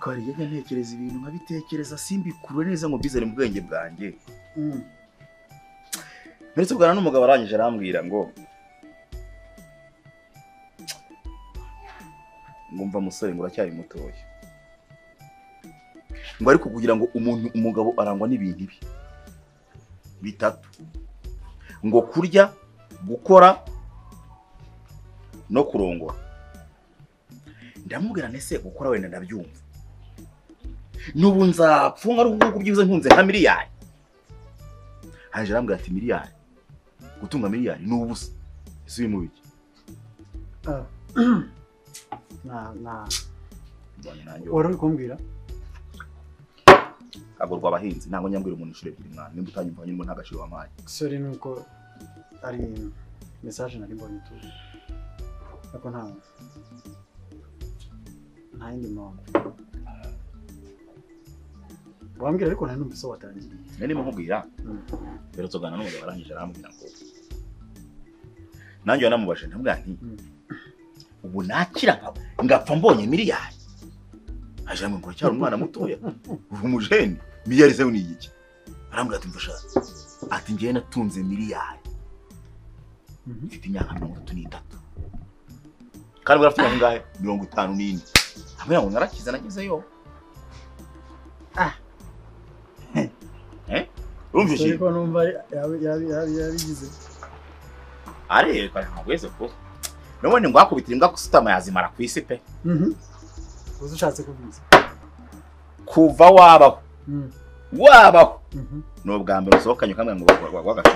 mukari yajya ntekereza ibintu nkabitekereza simbikure neza ngo bizere mu bwenge bwanjye. Ndetse bwana n'umugabo arangije arambwira ngo ngumva musore ngo uracyari mutoya. Ngo ariko kugira ngo umugabo arangwa n'ibintu ibi bitatu. Ngo kurya, gukora no kurongora. Ndamubwira nese gukora wenda ndabyumva. Nubu nzapfunga ari uko kubyibuze ntunze nka miliyari. Haje arambwira ati miliyari. Gutunga miliyari ni ubusa. Ese mu biki? Wari kumbwira? Agorwa abahinzi ntango nyambwira umuntu ishure ebyiri mwana nimba utanyumva nyine nta gaciro wamaye. Sorry nuko ari message nari mbonye tu. Ako nta yindi mpamvu. Wambwira ariko nta numvise watangiye. Nari mukubwira. Rero tugana n'umugabo arangije arambwira ngo nanjye wanamubashe ndamubwira nti ubu nakira ngapfa mbonye miliyari. Aje ngo cyari umwana mutoya. Uri umujeni miliyari ze unigiki. Arambwira ati mfasha. Ati ngiye natunze miliyari. Mfite imyaka 33. Kandi barafite ngahe 54. Hamwe ngo narakiza nagizeyo. Urumva iki? Ariko numva yabigize. Ariko ntabweze ko. None ngo akubitira imbwa kusutama yazimara kwisi pe. Uzushatse kubiza. Kuva wabaho. Wabaho. No bwa mbere usohokanye kamwe ngo wagato.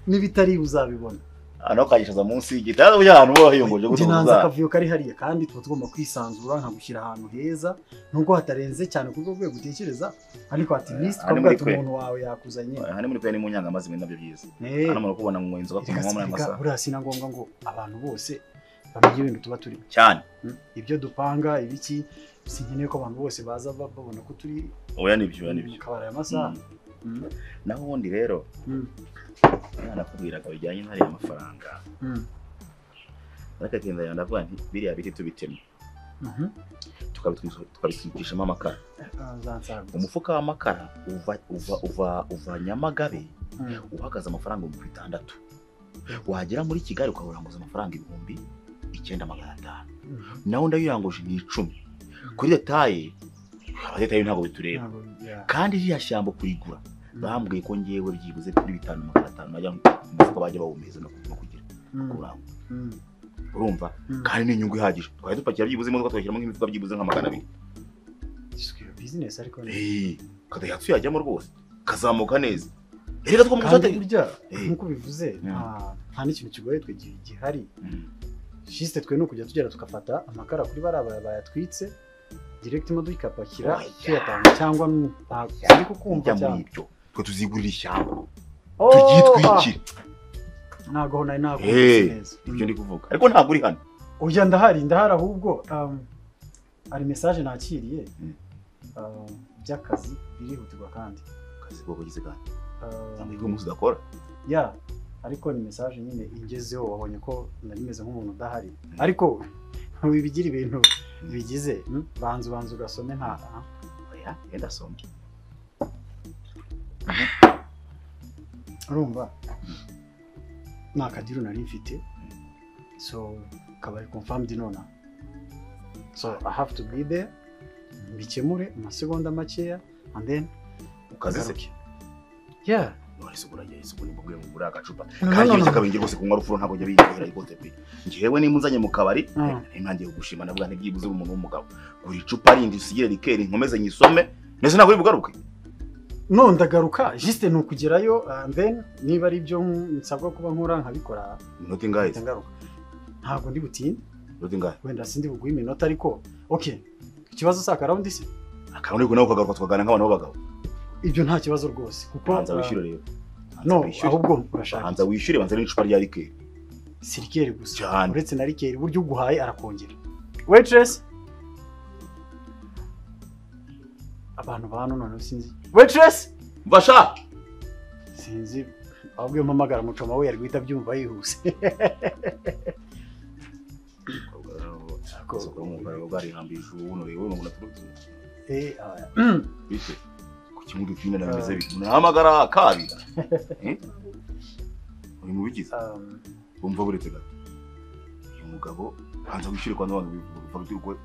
Nibitari uzabibona. Ano kayishaza munsi y'igitabo y'ahantu bo hiyongoje gutuza. Ndanza kavuyo kari hariye kandi tuba tugomba kwisanzura nka gushyira ahantu heza nubwo hatarenze cyane kuko gwe gutekereza ariko at least kavuga ati umuntu wawe yakuzanye. Hani muri kwe ni munyanga amazimwe nabyo byiza. Hano muri kubona ngo inzoga kumwe muri amasa. Burasi na ngombwa ngo abantu bose bamenye ibintu tuba turi cyane. Ibyo dupanga ibiki sinkeneye ko abantu bose baza babona ko turi oya nibyo kabara ya masaha. Naho ubundi rero nakubwiraga bijyanye n'ari amafaranga. Nakagenda yandavuga nti biriya biti tubitema. Tukabitwikishamo amakara. Umufuka w'amakara uva Nyamagabe uhagaze amafaranga 600. Wagera muri Kigali ukaburanguza amafaranga 9,500. Naho ndayiranguje ni 10. Kuri detaye abadetaye ntago bitureba. Kandi iriya shyambo kurigura bambwiye ko ngiyewe byibuze kuri 5,500 najya umufuka bajya bawumeza no kugira kurangwa. Urumva kandi ni inyungu ihagije. Twari dupakira byibuze imodoka twashyiramo nk'imifuka byibuze nka 200. Business ariko kada yatsu yajyamo rwose kazamuka neza. Reka twamushate burya nkuko bivuze nta n'ikintu kigoye twe gihari. Juste twe no kujya tugera tukafata amakara kuri baraba bayatwitse direct imodoka ikapakira kiyatanga cyangwa ntabwo kukumva cyane ibyo twe tuzigurira ishyamba tugitwikira ntago nari ntago neza ibyo ndi kuvuga ariko ntago uri hano ujya ndahari ahubwo ari message nakiriye by'akazi birihutirwa kandi akazi bwo kugize kandi ntabwo umunsi udakora ya ariko ni message nyine ingezeho wabonye ko narimeze nk'umuntu udahari ariko ntubigira ibintu bigize banzu ugasome nta oya yenda soma urumva nakadiro nari mfite so kabari confirmed nona so I have to be there bikemure amasegonda makeya and then ukaziseke yeah Warisugura ni mbwe mu bura agacupa kandi cyakabingi rwose kunywa rufuro ntago jya biyihera ibote pe njewe nimuzanye mu kabari impangiye gushima ndavuga nti byibuze umuntu w'umugabo guri icupa rindi usigire rikeri nkomeze nyisome nese ntago bibugaruke no ndagaruka juste no kugerayo and then niba ari byo nsabwa kuba nkora nkabikora minota ingahe ngaruka ntago ndi butinde minota ingahe wenda sindi buguye iminota ariko okay ikibazo saka round isi akarundi ko nawe ukagaruka twagana nk'abantu b'abagabo ibyo nta kibazo rwose kuko banza wishyure rero no ahubwo urashaka banza wishyure banza n'icupa rya rikeri sirikeri gusa uretse na rikeri buryo uguhaye arakongera waitress abantu bano none sinzi waitress mbasha sinzi ahubwo mpamagara mucoma we yari guhita byumva yihuse ariko soko umugabo barihambije ubuno rero ngo naturutse bite kuki muri twine na bimeze bite nahamagara kabira uyu mubigize umva buretse gato uyu mugabo hanze wishyure kwa none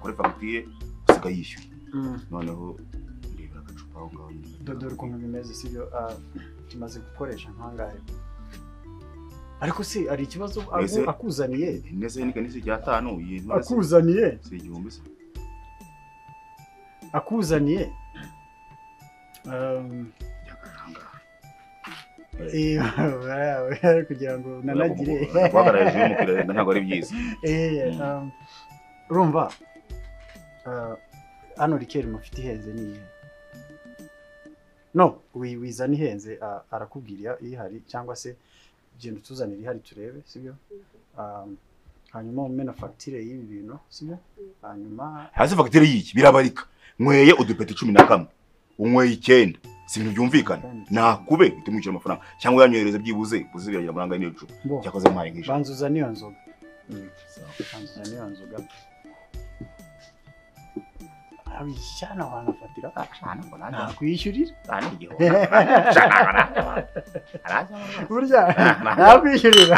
kore fagitire usiga yishyuye noneho ndebera agacupa aho ngaho dore ukuntu bimeze sibyo tumaze gukoresha nkangahe ariko se ari ikibazo akuzaniye nese ni kanise cya 5 iyi akuzaniye se igihumbi se akuzaniye kugira ngo nanagire kwagaraje umukire ntabwo ari byiza urumva hano rikeri mufite ihenze niye no wizana ihenze arakubwira ihari cyangwa se genda tuzanira ihari turebe sibyo hanyuma umena fagitire y'ibi bintu sibyo hanyuma hasi fagitire y'iki birabarika nkweye udupeti 11 unkweye 9 si ibintu byumvikana nakube utimukira amafaranga cyangwa yanyohereza byibuze buzibiragira amuranga n'icu cyakoze mpaye nk'ije banzuza niyo nzoga banzuza niyo nzoga abishana wanafatira nakwishyurira burya nakwishyurira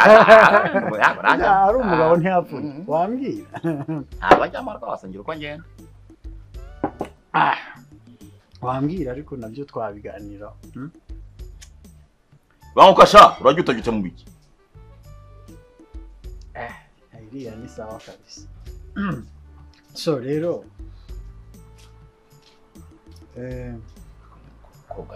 ari umugabo ntiyapfuye wambwira abajyamo rwasangira uko ngenda wambwira ariko nabyo twabiganira bamukasha urajya utagitse mu biki iriya ni sawa kabisa so rero koga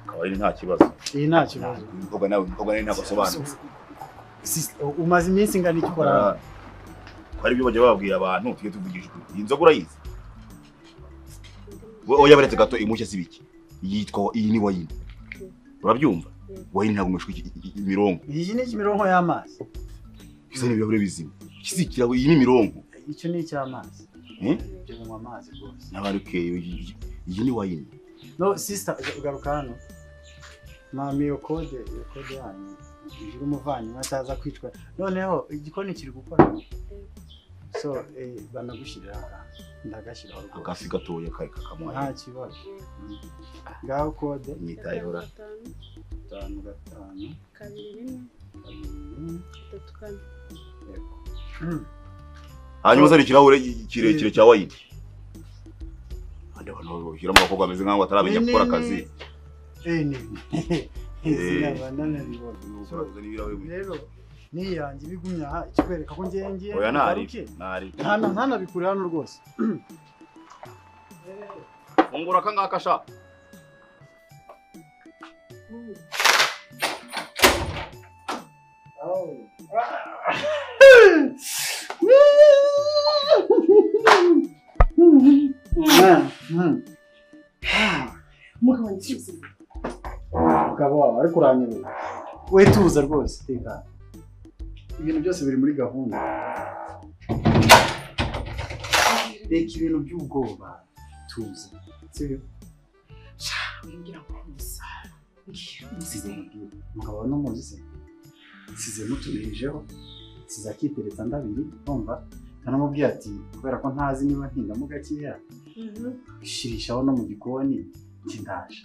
kabari nta kibazo iyi nta kibazo koga nawe ntabwo asobanutse umaze iminsi ingana iki ukora kwari byo bajya babwira abantu tujye tuvugisha iyi nzoga urayizi oya baretse gato imushye sibiki yitwa iyi ni wayini urabyumva wayini ntabwo mwishwe imirongo iyi ni imirongo y'amazi ise ni bibure bizima kisikira iyi ni imirongo icyo ni icy'amazi byo amazi rwose nabaruke iyi ni wayini no sister ugaruka hano mami yo kode yanyu iri umuvanywa ataza kwicwa noneho igikoni kiri gukora so banagushyirira ndagashyiraho agafi gatoya kakamwa nta kibazo ngaho kode nyitayihora 5 hanyuma zari kirahure kirekire cya wayini ande bano ushyira mu bakobwa bameze nkaho ataramenya gukora akazi rero niyanjye bigumya ikwereka ko ngiye oya nari ntana bikuri hano rwose fungura kangaka sha mugabo wawe ariko uranyerera we tuza rwose teka ibintu byose biri muri gahunda reka ibintu by'ubwoba tuza sibyo ngira ngo nsize mugabo no muzi se nsize muturijeho nsize akiteretse ndabiri umva kanamubwira ati kubera ko ntazi niba ntindamo gakeya shirishaho no mu gikoni kindaje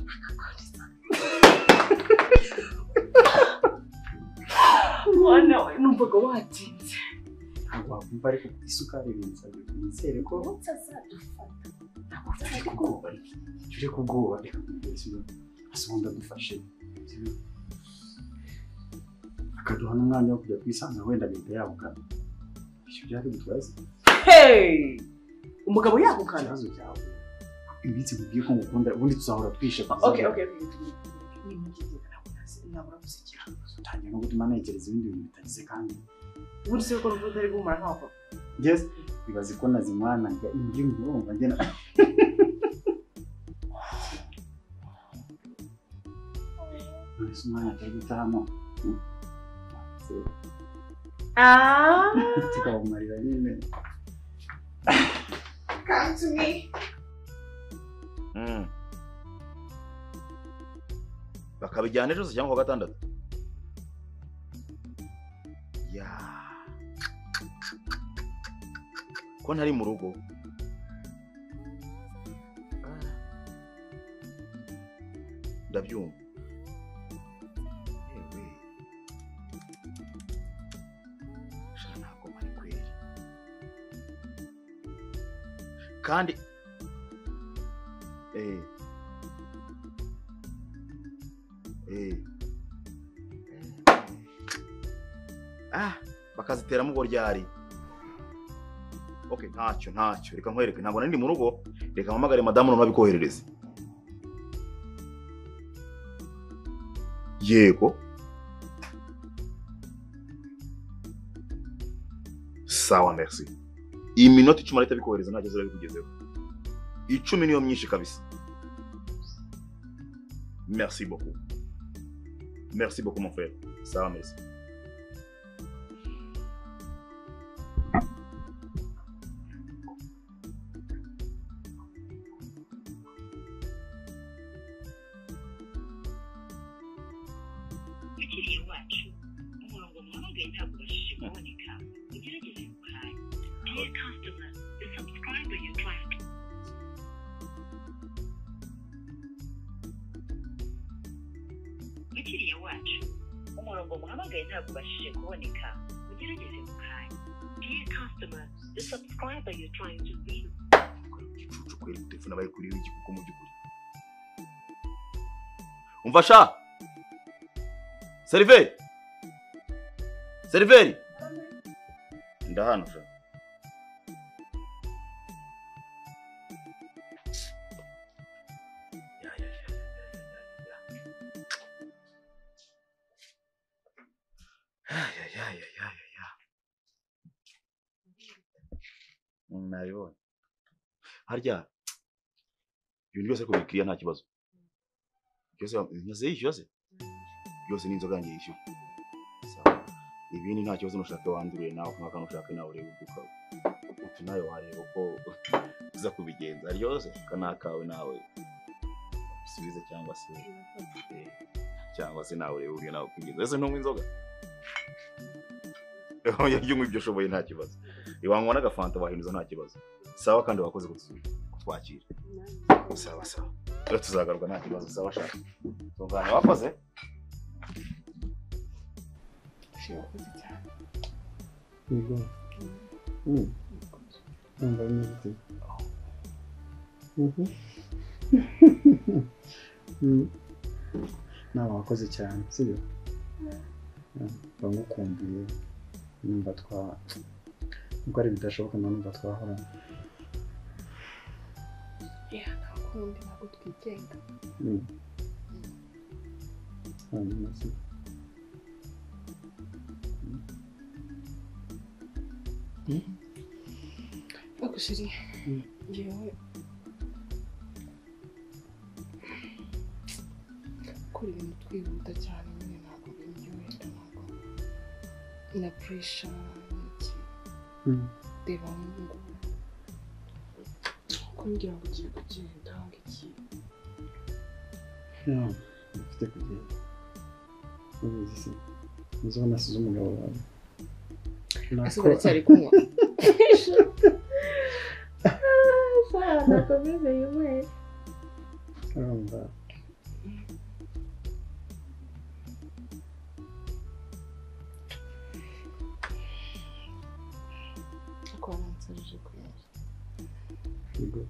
mwana we numvaga watinze ntabwo wakumva ariko isukari binsabye nizere ko utazadufata turi kubwoba reka tugeze asubunda dufashe akaduha n'umwanya wo kujya kwisanga wenda leta yabukana ibyo byari bitwaze umugabo yabukana ikibazo cyawe iminsi mubwiye ko ngukunda ubundi tuzahora twishe okay nabura gusekera utangiye no gutuma ntekereza ibindi bintu bitagize kandi ubundi se ko ruvuga ari gumara ntabwo yes bibaze ko nazimwanaga indi ngurumva ngena nzi umwana atari gutahamo tukawumarira nyine come to me bakabijyana ejo cyangwa 6 ya ko ntari mu rugo ndabyumva yewe shana ntabwo mari kweri kandi bakaziteramo ubwo ryari. Okay, ntacyo reka nkwereke ntabwo nari mu rugo, reka mpamagare madamu none abikoherereze. Yego sawa, merci. Iyi minota 10 arita bikohereza ntageze urabikugezeho. 10 niyo myinshi kabisa. Merci beaucoup. Merci beaucoup mon frère. Sawa, merci. Umfasha Seriveri ndahano sha nabibonye harya ibintu byose ko bikiriya nta kibazo byose yishyuye byose ni inzoga ngiye yishyuye ibindi nta kibazo nushaka wanduriye nawe mwaka nushaka nawe urebe uko utu nayo wareba uko uza kubigenza ryose kanakawe nawe usubize cyangwa se nawe urebe uri nawe kugeza ese ntumwe inzoga yumwe ibyo shoboye nta kibazo iwanywa n'agafanta wahinduza nta kibazo sawa kandi wakoze kutwakira sawa tuzagaruka nta kibazo sawa shaka tungana wakoze wakoze cyane yego numva neza nawe wakoze cyane sibyo bamukumbuye numva nuko ari bidashoboka numva twahora ntabwo twigenga ariko shiri njyewe gukora ibintu twihuta cyane nyine ntabwo biryohera ntabwo na pressure n'iki reba ngo kumbwira ngo ugiye kugenda ngiki ufite kugenda ubizi se uzaba nasize umugabo wawe ese baracyari kunywa nakomeze yumwe urumva ko nansarije kuyaje yego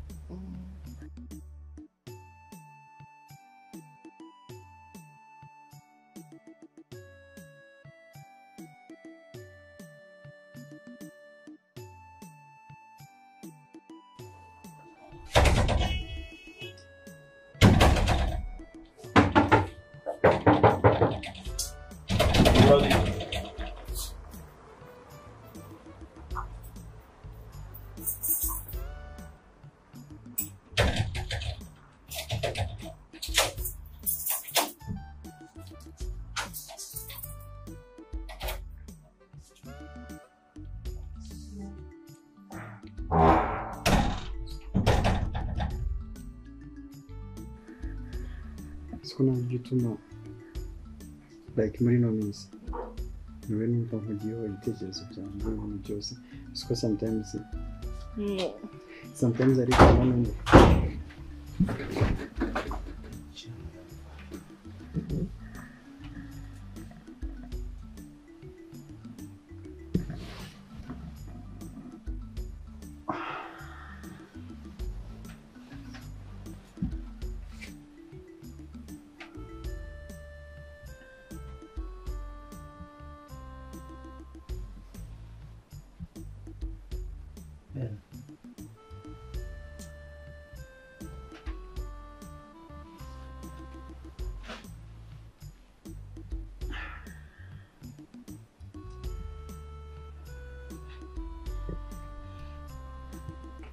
siko nabyo utuma like muri no minsi niwe numva nkugiyeho ibitekerezo byanjye n'ibintu byose siko sometimes Sometimes I recommend it.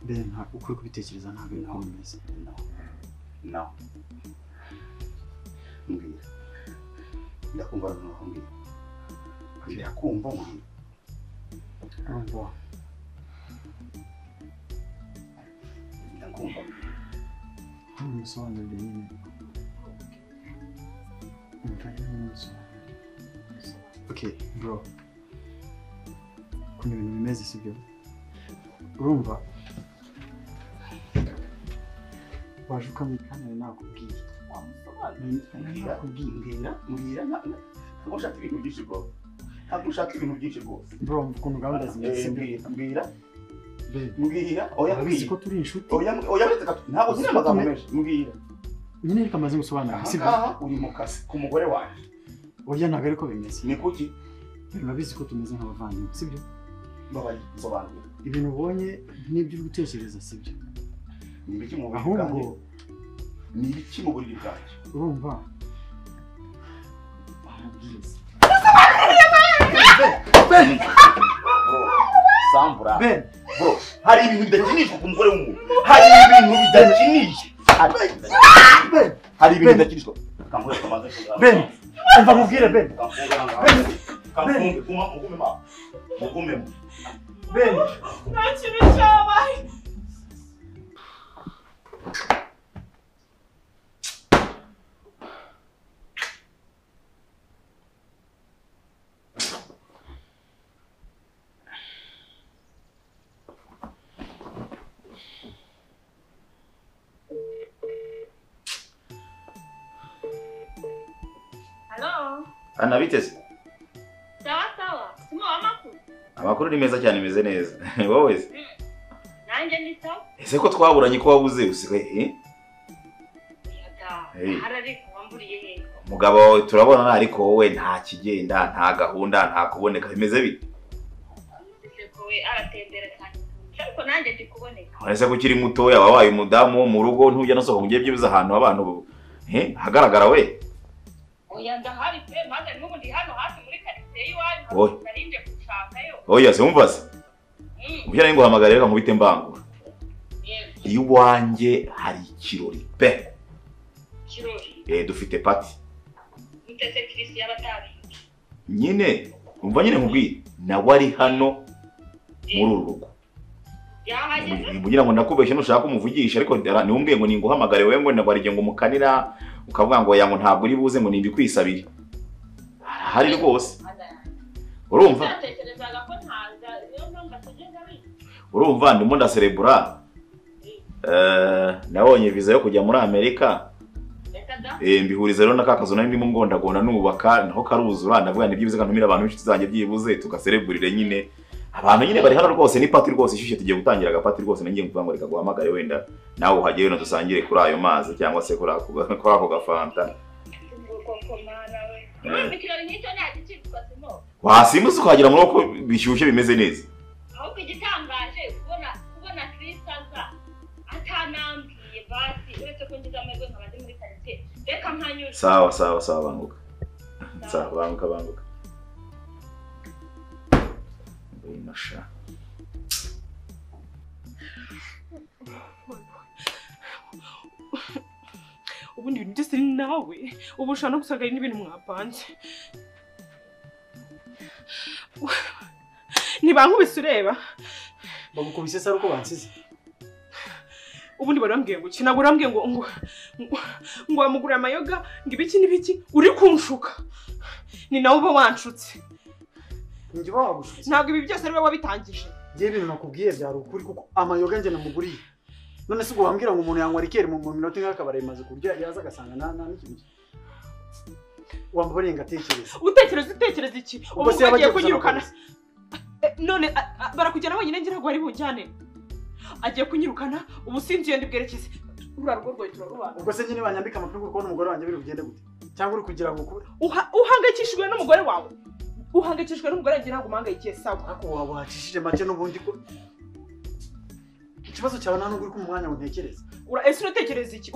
Ben, ukuri kubitekereza ntabwo ari ko bimeze. No. Mbwira. Ndakumva noneho mbwira. Ndakumva mbwira. Urumva. Ndakumva. Umusobanurire nyine. Okay, bro. Kuna ibintu bimeze sibyo? Urumva? Waje ukamikana nakubwiye. Mbwira. Ntabwo ushaka ibintu byinshi bro. Bro, ukuntu gahunda zimeze. Mbwira. Mbwira. Oya, bizi ko turi inshuti. Oya, ntabwo zina amagambo menshi. Mbwira. Nyine reka maze gusobanura. Aha, uri mu kazi ku mugore wanjye. Oya, ntabwo ariko bimeze. Ni kuki? Babizi ko tumeze nk'abavandimwe, sibyo? Basobanura. Ibintu ubonye n'ibyo uri gutekereza sibyo? Ni ibiki mu buriri ahubwo bwanjye? Ni ibiki mu buriri bwanjye? Urumva? Ben! Sambura. Ben! Bro, hari ibintu bidakinishwa ku mugore w'umuntu. Hari ibintu bidakinishwa. Hari ibintu bidakinishwa. Ben! Umva mubwire Ben! Kafunge, mugume. Ben! Nta kintu cyabaye. Hello? Anabiteze? Sawa. Simo amakuru. Amakuru ni meza cyane, meze neza. Wowe se? Nanjye ni sawa. Ese ko twaburanye ko wabuze usigaye Harari kumburiye he? Mugabo wawe turabona ariko wowe nta kigenda, nta gahunda, nta kuboneka, bimeze bite? Ko we aratembera cyane. Ariko nanjye ndikuboneka. Uretse ko ukiri mutoya wabaye umudamu mu rugo ntujya no sohoka ngiye byibuza ahantu abantu hagaragara we. Oya ndahari pe maze n'ubundi hano hafi muri quartier iwanyu narinde gushakayo. Oya se umva se. Ujya nari nguhamagara reka nkubite mbangura. Iyo wanjye hari ikirori pe. Kirori. Dufite party. Mutese Chris y'abatabi. Nyine umva nyine nkubwire nawe ari hano muri uru rugo. Yahageze. Mbugira ngo ndakubeshye nushaka umuvugisha ariko ni umbwiye ngo ninguhamagare wewe ngo ndabarije ngo mukanira ukavuga ngo yango ntabwo uri buze ngo nimbi kwisabira. Hari rwose. Urumva? Urumva ndimo ndaserebura. Nabonye visa yo kujya muri Amerika. Mbihuriza rero nakakazo nari ndimo ngondagona nubaka naho karuzura ndavuga ni byibuze kantumira abantu b'inshuti zanjye byibuze tugasereburire nyine. Abantu nyine bari hano rwose ni party rwose ishyushye tugiye gutangira agapati rwose nangiye kuvuga ngo reka guhamagare wenda nawe uhageye no dusangire kuri ayo mazi cyangwa se kuri ako gafanta. Wasimuze ukagira muri uko bishyushye bimeze neza. Aho igitangaje kubona Kristaza atanambwiye basi uretse ko ngize amego nkabandi muri quartier reka mpanyura. Sawa banguka. Sawa banguka. Masha. Ubundi ibintu byose ni nawe ubu ushaka no gusagara n'ibintu mwapanze. Nibankubise ureba. Bagukubise se uko bansize. Ubundi barambwiye ngo kinagura urambwiye ngo amugura amayoga ngo ibiki n'ibiki uri kunshuka. Ni nawe uba wanshutse. Njye bagushutse. Ntabwo ibi byose ari we wabitangije. je ibintu nakubwiye byari ukuri kuko amayoga nje namuguriye none se ubwo wambwira ngo umuntu yanywa rikeri mu minota nk'akabara imaze kurya yaza agasanga nta n'ikintu wambariye ngatekereza utekereza iki ubu bagiye kunyirukana none barakujyana wenyine ngira ngo ari bujyane agiye kunyirukana ubu sinzi iyo ndibwerekeze urarugo rwoye turarubana ubwo se nyine banyambika amapingu kubona umugore wanjye biri bugende gute cyangwa uri kugira ngo uhangayikishijwe n'umugore wawe uhangayikishijwe n'umugore ngira ngo umangayikiye sawa ako wabacishije make n'ubundi ko ikibazo cyawe nta nubwo uri ku mwanya ngo ntekereze ese uratekereza iki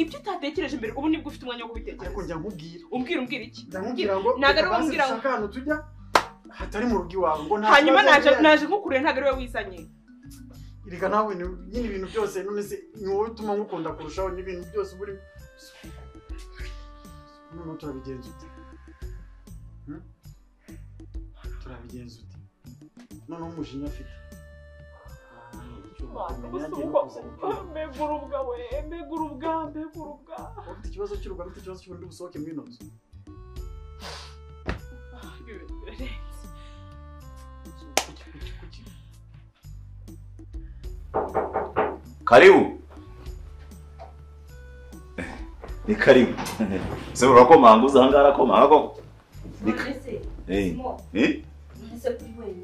ibyo utatekereje mbere ubu nibwo ufite umwanya wo kubitekereza ariko njya nkubwira umbwira iki ndamubwira ngo ntabwo ari umbwira ngo ahantu tujya hatari mu rugo iwawe ngo nta hanyuma naje nkukureye ntabwo ari we wizanye irika nawe nyine ibintu byose none se ni wowe utuma ngukunda kurushaho n'ibintu byose buri none turabigenza ute turabigenza ute none umujinya afite mbegurubwa we mbegurubwa ufite ikibazo cy'urugo ufite ikibazo cy'ubundi busohoke muri ino nzu Karibu. Ni karibu. Se urakomanga uzangara komanga koko.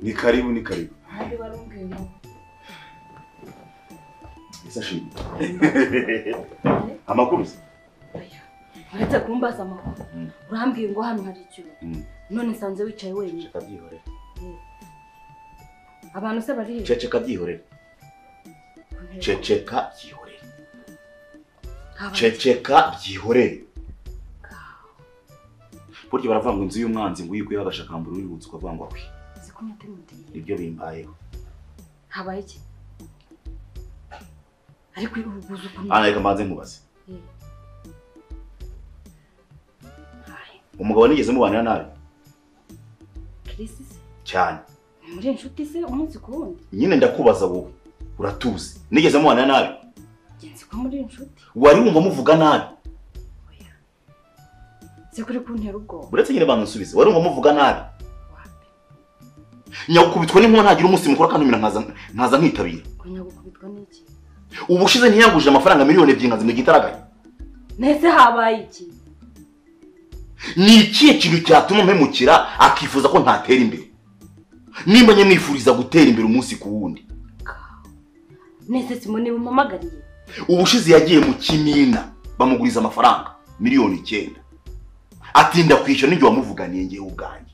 Ni karibu ni karibu. Hadi warungemo. Isa shiri. Amakuru. Uretse kumbaza amakuru. Urambwiye ngo hano hari ikintu. None sanze wicaye wenyine. Ceceka byihorera. Abantu se bari. Ceceka byihorera. Ceceka byihorera. Ceceka byihorera. Buryo baravuga ngo inzu y'umwanzi ngo uyikuye agashakambura uri butsuka vangwa kwi. Ibyo bimbayeho. Habaye iki? Ariko ubuguze ukuntu. Reka mbanze nkubaze. Umugabo nigeze mubanira nabi. Kirisi cyane. Muri inshuti se umunsi ku wundi. Nyine ndakubaza wowe. Uratuzi. Nigeze mubanira nabi. Genzi ko muri inshuti. Wari wumva muvuga nabi. Sekuri kuntera ubwo. Buretse nyine bansubize. Wari wumva muvuga nabi. Nyagukubitwa n'inkuba ntagira umunsi mukuru kandi nkaza nkitabira. Nyagukubitwa n'iki? Ubushize ntiyaguje amafaranga miliyoni 2 nkazi mu gitaragaye. Nese habaye iki? Ni ikihe kintu cyatuma mpemukira akifuza ko ntatera imbere? Nimba nyemwifuriza gutera imbere umunsi ku wundi. Nese Simone bumamagariye. Ubushize yagiye mu Kimina bamuguriza amafaranga miliyoni 9. Atinda kwishyura n'ijyo wamuvuganiye ngiye ubwanjye.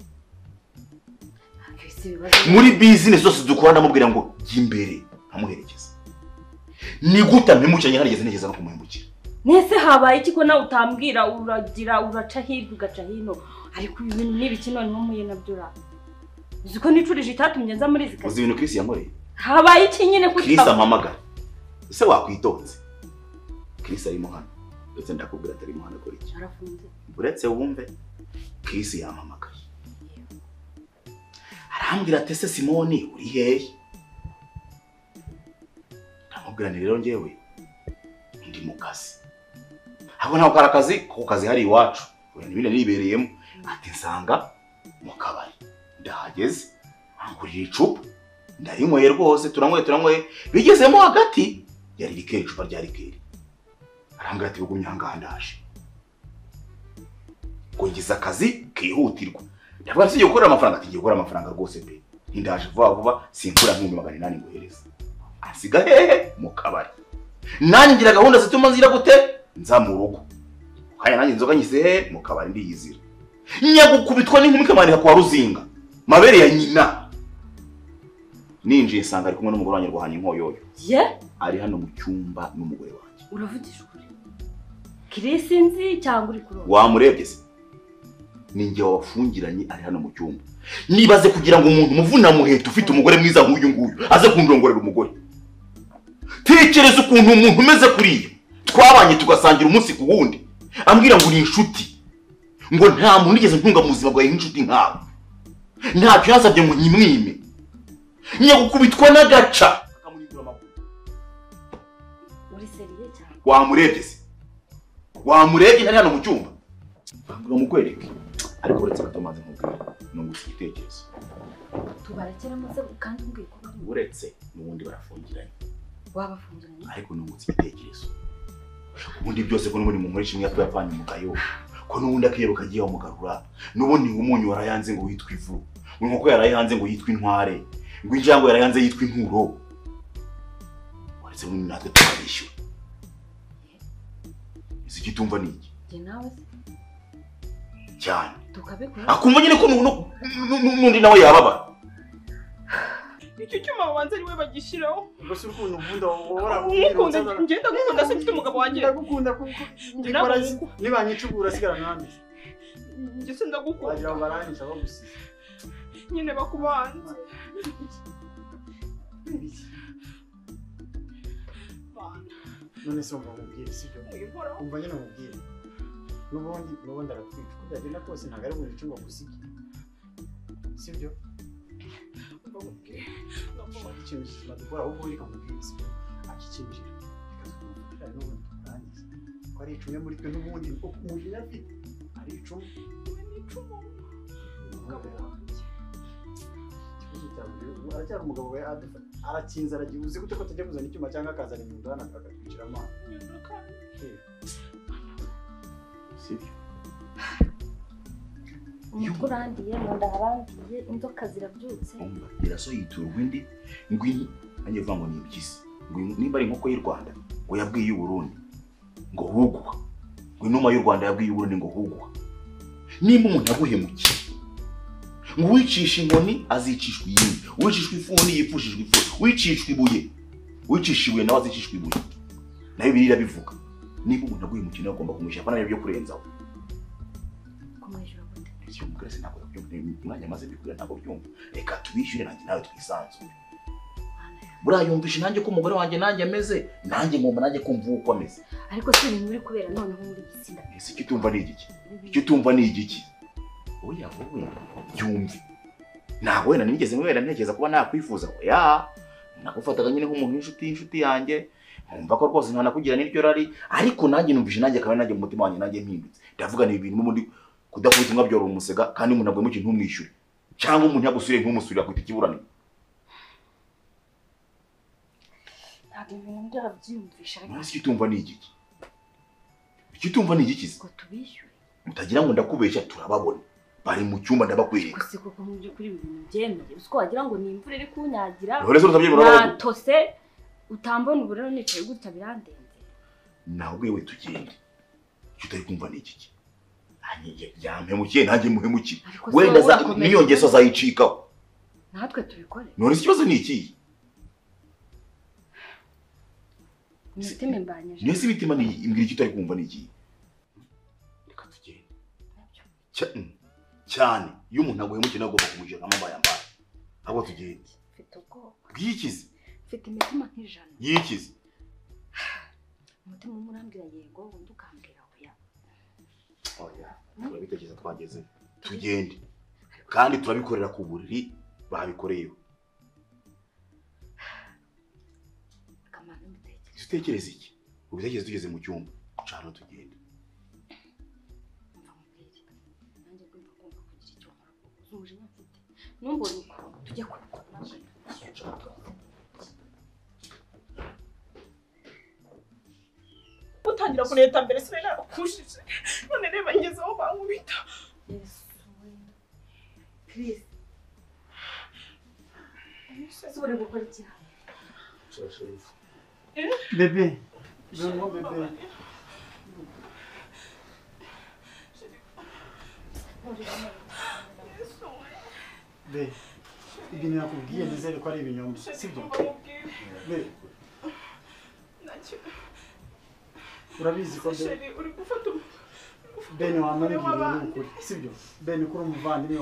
Muri business zose dukora ndamubwira ngo gimbere amuherekeza. Ni guta mpemukanye harigeze nigeze no kumuhemukira. Nese habaye iki ko na utambwira uragira uraca hirwa ugaca hino ariko ibintu n'ibiki none nkomuye nabyura. Uziko nicurije itatumye nza muri zikazi. Uzi ibintu Chris yankoreye? Habaye iki nyine kuko Chris amamagara. Ese wakwitonze. Chris arimo hano. Ndetse ndakubwira atari mu hano kuri iki. Arafunze. Uretse wumve Chris yamamagara. Arambwira ati se Simone uri hehe? Ndamubwira ni rero ngewe ndi mu kazi. Abo naho karakazi ko kazi hari iwacu. Uri nibine nibereyemo ati nsanga mu kabari. Ndahageze angurira icupa. Ndayinyweye rwose turanyweye bigezemo hagati yari rikeri icupa rya rikeri. Arambwira ati bugumye hangandaje. Ngo ngize akazi kihutirwa. Ndavuga nsigiye gukora amafaranga ati ngiye gukora amafaranga rwose pe. Ndaje vuba sinkura 800 nguhereza. Asiga hehe mu kabari. Nani ngira gahunda zituma nzira gute? Nza mu rugo. Kaya nanjye inzoga nyise hehe mu kabari ndiyizira. Nyagukubitwa n'inkumi kamanira kwa Ruzinga. Mabere ya nyina. Ninjiye sanga ari kumwe n'umugore wanjye rwahanye inkoyoyo. Ye? Ari hano mu cyumba n'umugore wanjye. Uravugisha ukuri. Kirisi nzi cyangwa uri kuroba? Wamurebye se? Ninjye wafungiranye ari hano mu cyumba. Nibaze kugira ngo umuntu muvuna muheta ufite umugore mwiza nk'uyu nguyu aze kundongorera umugore. Tekereza ukuntu umuntu umeze kuriya. Twabanye tugasangira umunsi ku wundi. Ambwira ngo uri inshuti. Ngo nta muntu nigeze ntunga mu buzima bwawe nk'inshuti nkawe. Ntacyo yansabye ngo nyimwime. Nyagukubitwa n'agaca. Akamunyigura amakuru. Uri seriye cyane. Wamurebye se? Wamurebye ari hano mu cyumba? Bangura mukwereke. ariko uretse gato maze nkubwira nungutse igitekerezo tubarekera maze kandi umbwiye ko uretse n'ubundi barafungiranye wabafungiranye ariko nungutse igitekerezo ubundi byose ko n'ubundi mu nkore kimwe yapfanye umugayo ko n'ubundi akiyero kagiye umugarura n'ubundi umunyu warayanze ngo witwa ivu nk'uko yarayanze ngo yitwa intware ngo injango yarayanze yitwa inturo waretse n'ubundi natwe tukabishyura isi kitumva niki je nawe cyane tukabikora akumva nyine ko n'undi nawe yababa icyo cyuma babanza ari we bagishiraho ubwo se urukundo nkunda wohora umukunda ngenda gukunda se mfite umugabo wanjye ndagukunda ngikora nibanyicugura sigara nande njye se ndagukunda wagira ngo baranyisha bagusize nyine bakubanze none se umva mubwire sibyo umva nyine mubwire n'ubundi aratwica uko byagenda kose ntabwo ari buri cyumba gusige sibyo ikintu kizima dukora ahubwo uri kamubwire sibyo akikinjira bikazumafatira n'ubundi turangiza ko ari icumwe muri twe n'ubundi umujinya afite ari icumwe aracyari umugabo we arakinze aragiye uzi gute ko tujya kuzana icyuma cyangwa akazana inyundo hano akatwicira amazi sibyo umutwe urandiye mu nda harandiye inzoka zirabyutse iraso yiturwa indi ngwini nanjye vuga ngo ni impyisi nimba ari inkoko y'u Rwanda ngo yabwiye y'u Burundi ngo hugwa ngo inuma y'u Rwanda yabwiye y'u Burundi ngo hugwa nimba umuntu yaguhemukiye ngo wicisha inkoni azicishwa iyindi wicishwa ifuni yipfushijwe ifuni wicishwa ibuye wicisha ibuye nawe azicishwa ibuye nayo birira bivuga nimba umuntu yaguhemukiye nawe agomba kumushyira pana byo kurenzaho kumwishyura gute icyo mugase ntabwo umwanya maze bikurira ntabwo byumva reka tubishyure nanjye nawe twisanzure burayumvisha nanjye ko umugore wanjye nanjye ameze nanjye ngomba nanjye kumva uko ameze ariko si ibintu biri kubera noneho muri gisinda ese icyo utumva ni igiki icyo utumva ni igiki oya wowe byumve ntabwo wenda nigeze mwera ntekereza kuba nakwifuza oya nakufataga nyine nk'umuntu w'inshuti yanjye nkumva ko rwose nkanakugira n'iryo rari ariko nanjye numvishe nanjye kabe nanjye mu mutima wanjye nanjye mpindutse ndavuga ni ibintu n'ubundi kudakubita imbwa byoro umusega kandi umuntu agwe mu kintu ntumwishyure cyangwa umuntu yagusuriye ntumusuriye akwita ikiburane ntabwo ibintu byarabyiyumvisha ariko icyo utumva ni igiki icyo utumva ni igiki ngo tubishyure utagira ngo ndakubeshya turababona bari mu cyumba ndabakwereka gusa kuko mu by'ukuri ibintu byemeye uko wagira ngo ni imvura iri kunyagira natose utambona ubu rero nicaye gutya birandenze nawe we tugende icyo utari kumva ni igiki yampemukiye nanjye muhemukiye wenda n'iyo ngeso azayicikaho natwe tubikore none ikibazo ni iki imitima imbanyije nese imitima ni imbwira icyo utari kumva ni iki reka tugende cyane iyo umuntu aguhemukiye nawe agomba kumujyana amambayambara ntabwo tugende mfite ubwoba bw'ikizi mfite imitima nk'ijana yikizi umutima umwe urambwira yego undi ukambwira oya oya turabitekereza twageze tugende kandi turabikorera ku buriri babikoreyeho kamana mbitekereza utekereza iki ubitekereza tugeze mu cyumba cano tugende nanjye ko ngomba kugira icyo nkora umujinya mfite numbonye uko tujya kubikora utangira kuneta mbere se narakushije none reba ngezeho bankubita Chris Sore gukora iki hano bebe ngo bebe be ibintu nakubwiye nizere ko ari ibinyoma sibyo be urabizi ko uri gufata bene wamubwiriye n'ukuri sibyo bene kuri umuvandimwe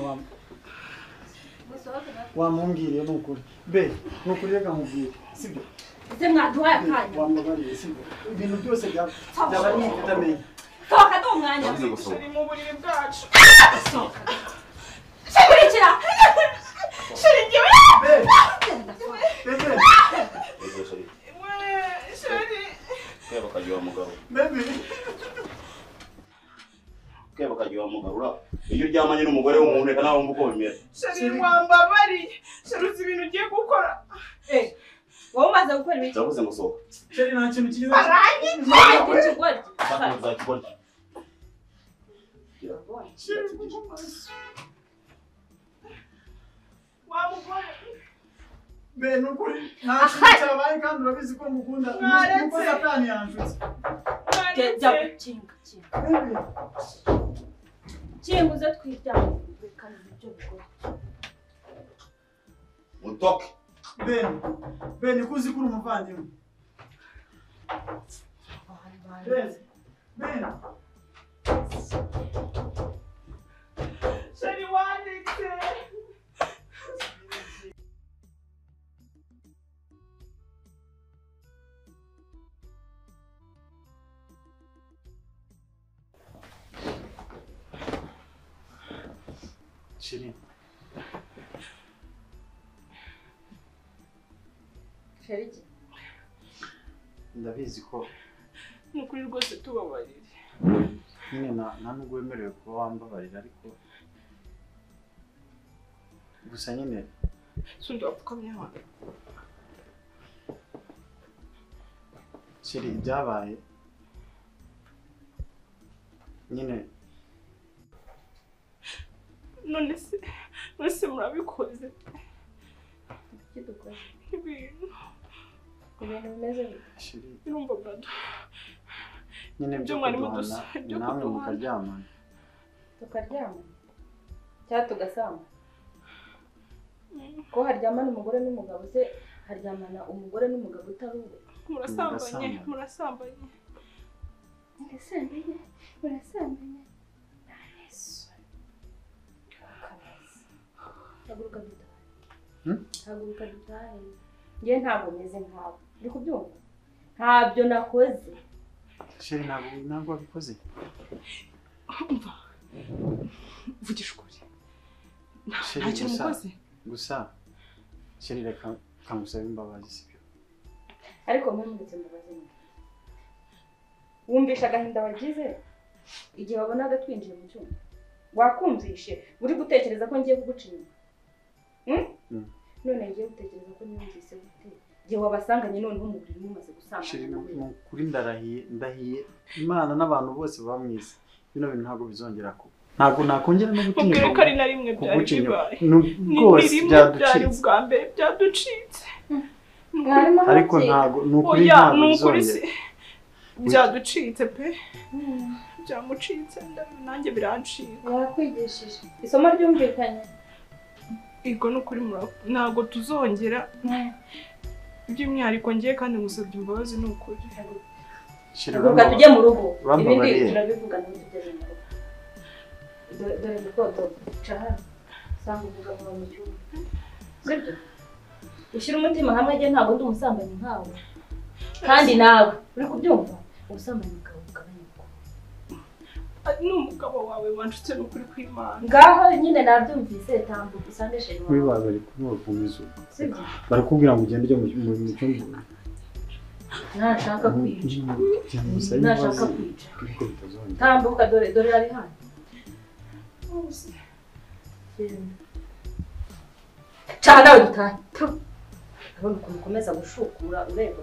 wamumbwiriye n'ukuri be n'ukuri reka nkubwire sibyo ese mwaduhaye akanya wamubariye sibyo ibintu byose byaba ari ibitamenya sohoka ndi umwanya sheri mu buriri bwacu sohoka kurikira sheri ngewe bebe sheri kweba kagiye wa mugabo bebe kweba kagiye wa mugabo iyo uryamanye n'umugore w'umuntu reka nawe wumva uko bimera. Sheri wambabariye. Sheri uzi ibintu ugiye gukora. Wowe umaze gukora ibiki? Ndavuze ngo sohoka. Sheri nta kintu cyiza. Ben ukuri nta kintu cyabaye kandi urabizi ko mukunda. Nuko Satani yanshutse. Jya gukinga. Uze twiryame kandi ibyo bikora. Mutoke. Ben kuzi kuri umuvandimwe. Ben. Sheri wanditse. Sheri ndabizi ko Nukuri rwose tubabarire. nyine nta nubwo wemerewe kuba wambabarira ariko gusa nyine Sundi wapfukamye hano. Sheri byabaye nyine None se murabikoze. dukoze. Ibintu Bimeze bite? Sheri birumva brado. nyine byo kuduhana namwe mukaryamana. Tukaryama cyangwa tugasamba. Ko haryamana umugore n'umugabo se haryamana umugore n'umugabo utari uwe. Murasambanye. Murasambanye. Haguruka dutahe. Njye ntabwo meze nkawe. Uri kubyumva? Ntabyo nakoze. Sheri ntabwo wabikoze. Umva. Vugisha ukuri. Nta kintu mukoze. Gusa Sheri reka kamusaba imbabazi sibyo. Ariko mwemuretse mbabazi. Wumvisha agahinda wagize igihe wabonaga twinjiye mu cyumba. Wakumvishe uri gutekereza ko ngiye kugucinya. None ngiye gutekereza ko nyumvise gute. Gihe wabasanganye noneho mu buriri mumaze gusanga. Sheri kuri ndahiye Imana n'abantu bose bamwise. Bino bintu ntabwo bizongera ko. Ntabwo nakongera no gutinya. Mubwire ko ari na rimwe byari bibaye. Rwose byaducitse. Ubwa mbere byaducitse. Ariko ntabwo nukuri ntabwo bizongera. Byaducitse pe. Byamucitse nanjye birancika. Yakwigishije. Isomo ryumvikanye. Ego nukuri ntabwo tuzongera. By'umwihariko ngiye kandi ngusabye imbabazi nukuri. Haguruka tujye mu rugo. Ibindi turabivuga n'utugeze mu rugo. Dore nikodo cahana. Sanga umugabo mu cyumba. Sibyo? Ushyira umutima hamwe njye ntabwo ndi umusambanyi nkawe. Kandi nawe uri kubyumva? Ubusambanyi bwawe bugabanyuka. N'umugabo wawe wanshutse n'ukuri kw'Imana. Ngaho nyine nabyumvise tambuka usange Sheri wawe. Kuri bari kubavumiza. Sibyo? Barakubwira ngo ugende ujye mu cyumba. Ntashaka kwica. Ntashaka kwica. Tambuka dore ari hano. Cyane nawe dutahe. Abona ukuntu ukomeza gushukura ureba.